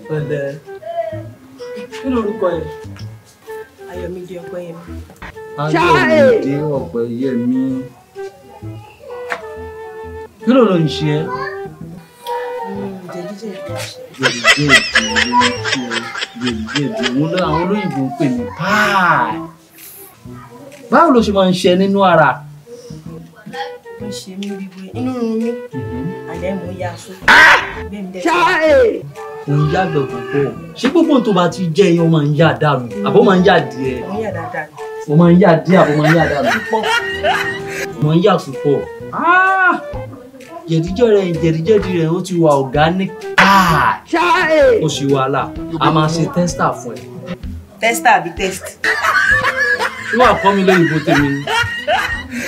Pẹ̀lẹ́. Kí lorúkọ ẹ? Ayọ̀mídé Ọpẹ́yẹmí. Ayọ̀mídé Ọpẹ́yẹmí. Kí ló ń ṣe ẹ́? Jẹ̀díjẹ̀dí àwọn olóyìnbó ń pè ní páì. Báwo ló ṣe máa ń ṣe nínú ara? Ó ṣe mí wíwé inú run mí. Àlẹ́ mo yá aṣọ. Bẹ́ẹ̀ mi dẹ́ Mo ń yàgbẹ́ púpọ̀. Ṣé gbogbo tó bá ti jẹ́ yẹn ó máa ń yà dànù? Àbọ̀ máa ń yà díẹ̀? Mo ń yà dáadáa. Mo máa ń yà díẹ̀ àbọ̀ máa ń yà dànù? Mo ń yà púpọ̀. Jẹ̀díjẹ̀dí rẹ̀ ó ti wà organic. Ó ṣì wàhálà. A máa ṣe tester fún ẹ. Tester àbí test? Ṣé wàá kọ́ mi lóyìnbó tèmi ni?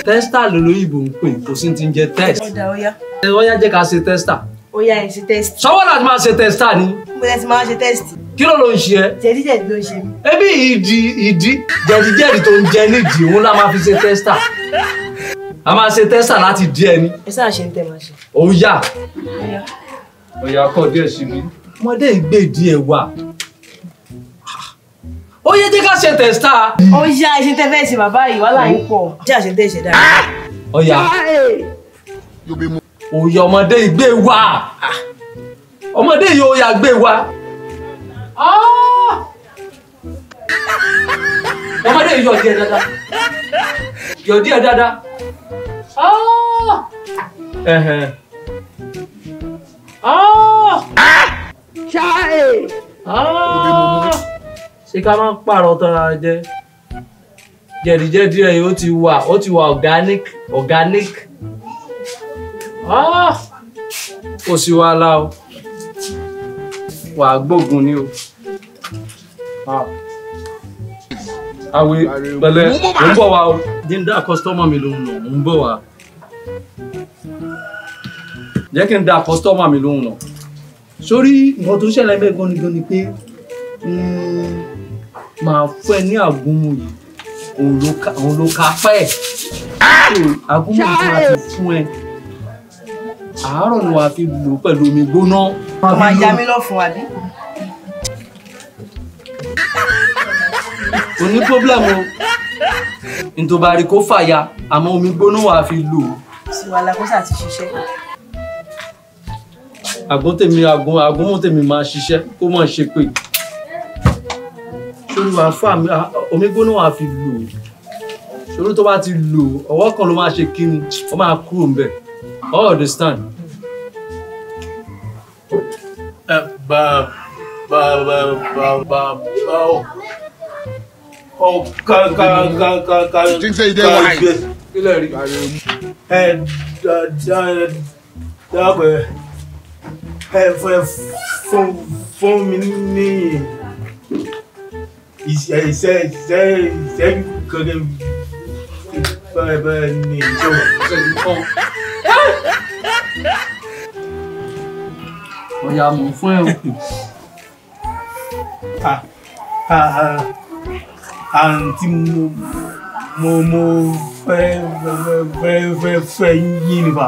Tester lolóyìnbó ń pè, kò sí ti ń jẹ test. Ọ̀dà ọ̀yá. Ọ̀yá jẹ́ ká ṣe tester. Ó yá ẹ̀ sí test. Ṣọwọ́ láti máa ṣe tester ni. Mo lẹ́ ti máa ṣe test. Kí ló ń ṣe ẹ́? Jẹ̀díjẹ̀dí ló ń ṣe mí. Ebi ìdí jẹ̀díjẹ̀dí tó ń jẹ nídìí òun la máa fi ṣe tester. A máa ṣe tester láti dí ẹni. Ẹ sáà ṣe ń tẹ̀ máa ṣe. Ó yá. Ọ̀yà kọ̀ díẹ̀ sí mi. Ọmọdé ìgbé díẹ̀ wà. Ó yẹ jẹ́ ká ṣe tester. Ó yá ẹ ṣe tẹ́ fẹ́ ṣe bàbá yìí wàhálà yín pọ̀. Jẹ́ àṣẹ tẹ́ ṣe dáadáa. Ọ̀yà. Òyà ọmọdé ìgbé wà. Ọmọdé yìí ó yà gbé wà. Ọmọdé yìí yọ̀ díẹ̀ dáadáa. Yọ̀ díẹ̀ dáadáa. Ṣé ká máa pààrọ̀ tọ́ra jẹ́? Jẹ̀díjẹ̀dí rẹ̀ ó ti wà organic. Kò sí wàhálà o. Wà á gbógun ni o. Àwẹ̀ pẹ̀lẹ́, mo ń bọ̀ wá o. Díndá kọ́sítọ́mà mi lóhùn náà, mo ń bọ̀ wá. Jẹ́ kí n dá kọ́sítọ́mà mi lóhùn náà. Sórí nǹkan tó ṣẹlẹ̀ bẹ́ẹ̀ gan ni pé màá fún ẹ ní àgúnmu yìí, òun ló ka pẹ́. Àgúnmu yìí tí wàá ti fún ẹ. Àárọ̀ ni wàá fi lò pẹ̀lú omi gbóná. Máa ya mí lọ fún wa bí? Kò ní pọ́blẹ́mù o. Ntòbárí kó fàya, àmọ́ omi gbóná wàá fi lò. Sí wàhálà kó sà ti ṣiṣẹ́. Àgúnmu tèmi máa ṣiṣẹ́ kó mọ̀ ṣe pé. Sórí wàá fà mí, omi gbóná wàá fi lò. Sórí tó bá ti lò, ọwọ́ kan ló máa ṣe kíni, ó máa kúrò ńbẹ̀. All understand? You think say you dey wise? Fún mi ní iṣẹ́ kankan bẹ́ẹ̀ ni ìjọba. Ọ̀yà mọ̀ fún ẹ o. Àǹtí mo fẹ́ yín nípa.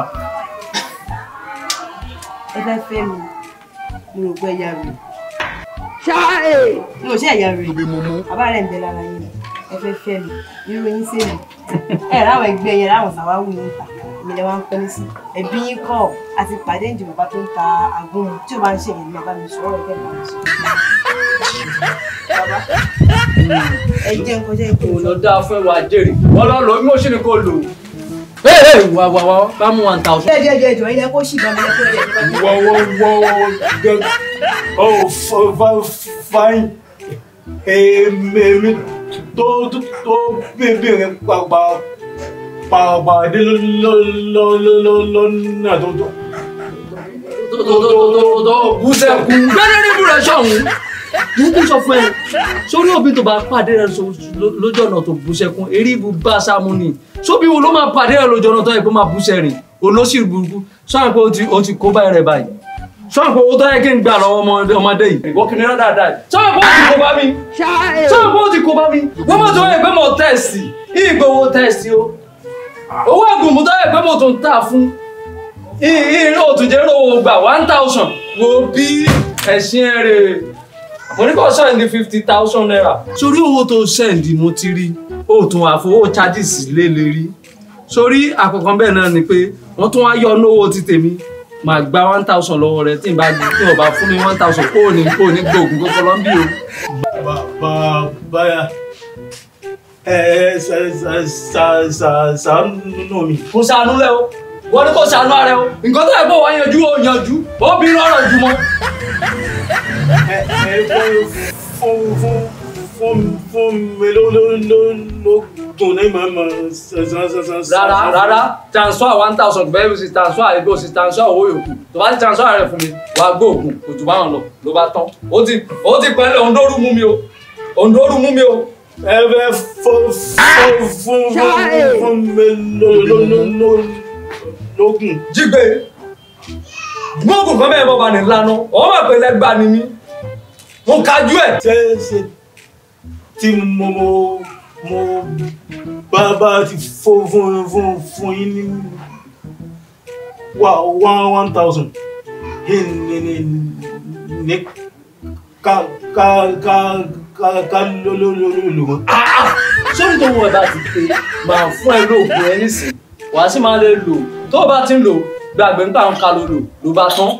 Ẹ fẹ́ fẹ́ mi, mo rò pé ẹ̀yà rẹ̀. Mo ṣe ẹ̀yà rẹ̀. Bàbá rẹ̀ ń bẹ lára yín. Ẹ fẹ́ fẹ́ mi, irú yín sí mi. Ráwọn ẹgbẹ́ yẹn ráwọn sàwáwù yín ta. Èmi lè wá ń pẹ́ nísì. Ẹbí yín kọ́ àti pàdé ìjọba bá tó ń ta àgúnmu tí ó bá ń ṣe èyí ní bá mi sọ̀rọ̀ ẹgbẹ́ mi sọ. Bàbá ẹ jẹ́ nǹkan jẹ́ ìpè. Òun ló dáa fún ẹwà jèrè. Wọ́n lọ lò ó bí mo ṣe ni kò lò. Wà bá mú 1000. Jẹ́ ìjọ ilẹ̀ kó ṣì bá mi lẹ́kọ̀ọ́ ilẹ̀ Fine. Èmi tó bèbèrè pàdé lọ́nà tó bú sẹ́kù. Bẹ́ẹ̀ ni ibùdó ṣọ̀hún. Mo sọ fún ẹ, sórí òbí tó bá pàdé rẹ lójú ọ̀nà tó bú sẹ́kún, eré ibù bá sámú ni. Sóbí wo ló máa pàdé rẹ lójú ọ̀nà tó yẹ kó máa bú sẹ́rìn? Olóṣì burúkú. Sọ́yìn pé o ti kó báyìí rẹ̀ báyìí. Sọ́yìn pé owó tó yẹ kí n gbà lọ́wọ́ ọmọdé yìí. Ìwọ kìíní rẹ̀ dáadáa. Sọ́yìn pé o ti kó bá mi. Sọ́yìn pé o ti kó bá mi. Wọ́n mọ̀ tó yẹ pé mo tẹ̀sì. Ìgbowó tẹ̀sì o. Owó àgùnmù tó yẹ pé mo tún tà fún. ìrìn òtúnjẹ́ rówó gbà 1000 wo bí ẹ̀sìn ẹ̀rẹ̀ mo ní kó sẹ́ndì 50,000 naira sórí owó tó sẹ́ndì mo ti rí ó tún àfowó charges lé lérí sórí àkọ́kọ́ bẹ́ẹ̀ náà ni pé wọ́n tún wá yọ lówó ti tèmi màá gba 1000 lọ́wọ́ rẹ tí n bá fún mi 1000 kó ní gbóògùn kókó lọ́nbí o. báyà ṣàánú mi. kò ṣàánú rẹ o wọ́n ní kò ṣàánú ara rẹ o nǹkan tó yẹ kó wá yanjú ó yanjú ó bí rọrọ̀ jù mọ́. fún mi lógún ní màmá rárá transfer 1000 bẹ́ẹ̀ bí sì transfer ẹgbẹ́ òsì transfer owó yòókù tó bá ti transfer rẹ̀ fún mi wàá gbóògùn kò jù báwọn lọ ló bá tán ó ti pẹ́lẹ́ òǹdórú mú mi o òǹdórú mú mi o. ẹ fẹ́ fún mi lógún. jígbe gbóògùn kan bẹ́ẹ̀ bọ́ bá ní lánà ọ̀hún máa pè lẹ́gbàá ni mí mo kájú ẹ̀. ṣe tí mo bá ti fún yín ní 1000 ní ká lò wọ́n. sórí tó wọ ẹ bá ti pé máa fún ẹ lóògùn ẹ nísìn wàá sì máa lè lò tó o bá ti ń lò gbàgbé nípa àwọn ká ló bá tán